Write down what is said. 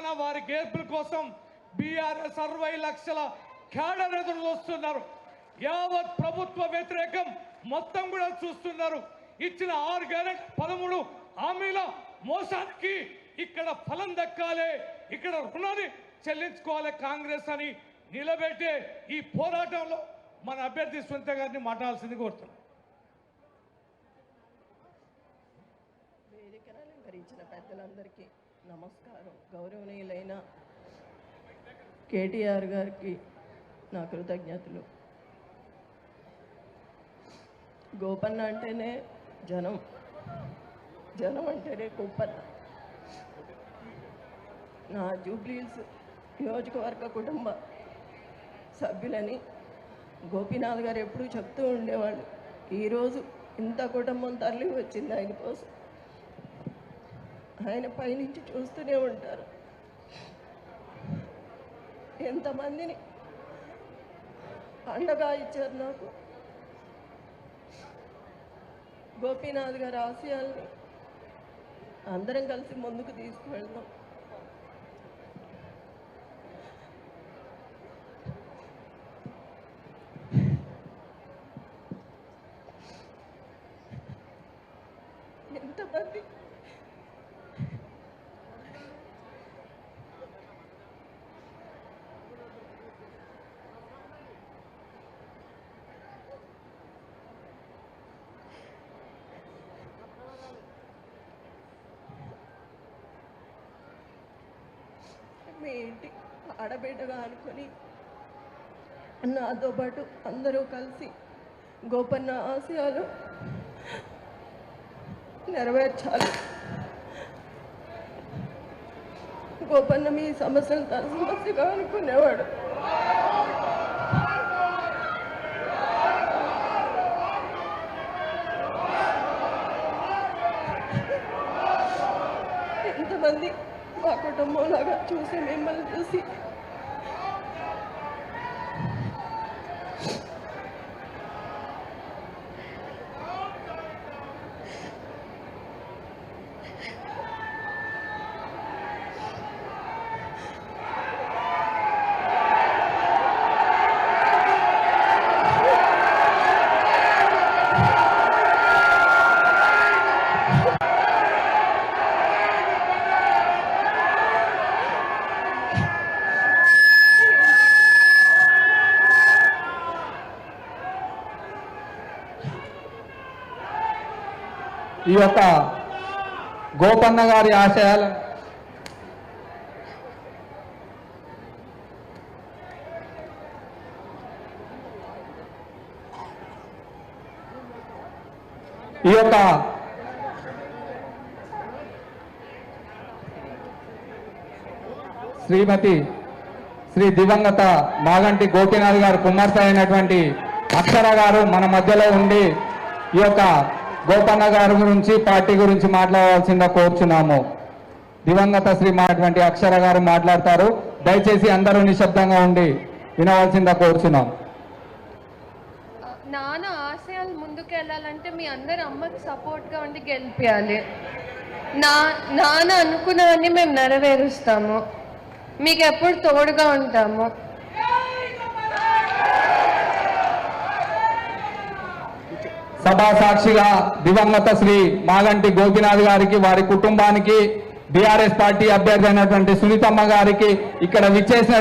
ఇవాళ వారి గెలుపుల కోసం బీఆర్ఎస్ 60 లక్షల క్యాడర్ ఎదురు చూస్తున్నారు. యావత్ ప్రభుత్వ వ్యతిరేకం మొత్తం కూడా చూస్తున్నారు. ఇచ్చిన 6 గ్యారెంటీ 13 హామీల మోసానికి ఇక్కడ ఫలం దక్కాలి, ఇక్కడ రుణాన్ని చెల్లించుకోవాలి కాంగ్రెస్ అని నిలబెట్టే ఈ పోరాటంలో మన అభ్యర్థి సునీత గారిని మాట్లాడాల్సింది కోరుతున్నాం. వేదికను అలంకరించిన పెద్దలందరికీ నమస్కారం. గౌరవనీయులైన కేటీఆర్ గారికి నా కృతజ్ఞతలు. గోపన్న అంటేనే జనం, జనం అంటేనే గోపన్న. నా జూబ్లీహిల్స్ నియోజకవర్గ కుటుంబ సభ్యులని గోపీనాథ్ గారు ఎప్పుడూ చెప్తూ ఉండేవాళ్ళు. ఈరోజు ఇంత కుటుంబం తరలి వచ్చింది ఆయన కోసం. ఆయన పైనుంచి చూస్తూనే ఉంటారు. ఎంతమందిని అండగా ఇచ్చారు నాకు. గోపీనాథ్ గారి ఆశయాల్ని అందరం కలిసి ముందుకు తీసుకువెళ్దాం. ఎంతమంది మీ ఇంటి ఆడబిడ్డగా అనుకొని నాతో పాటు అందరూ కలిసి గోపన్న ఆశయాలు నెరవేర్చాలి. గోపన్న మీ సమస్యను తన సమస్యగా అనుకునేవాడు. ఎంతమంది మా కుటుంబంలాగా చూసి మిమ్మల్ని చూసి ఈ యొక్క గోపన్న గారి ఆశయాలు ఈ యొక్క శ్రీ దివంగత మాగంటి గోపీనాథ్ గారు కుమార్తె అయినటువంటి అక్షర గారు మన మధ్యలో ఉండి ఈ యొక్క గోపన్న గారి గురించి పార్టీ గురించి మాట్లాడాల్సిందా కోరుచున్నాము. దివంగత శ్రీ మాటువంటి అక్షర గారు మాట్లాడతారు. దయచేసి అందరూ నిశ్శబ్దంగా ఉండి వినవలసిందా కోరుచున్నాం. నాన్న ఆశయాలు ముందుకు వెళ్ళాలంటే మీ అందరు అమ్మకి సపోర్ట్గా ఉండి గెలిపించాలి. నాన్న అనుకున్నవన్నీ మేము నెరవేరుస్తాము. మీకు ఎప్పుడు తోడుగా ఉంటాము. సభా సాక్షిగా దివంగత శ్రీ మాగంటి గోపీనాథ్ గారికి, వారి కుటుంబానికి, బీఆర్ఎస్ పార్టీ అభ్యర్థి అయినటువంటి సునీతమ్మ గారికి, ఇక్కడ విచ్చేసిన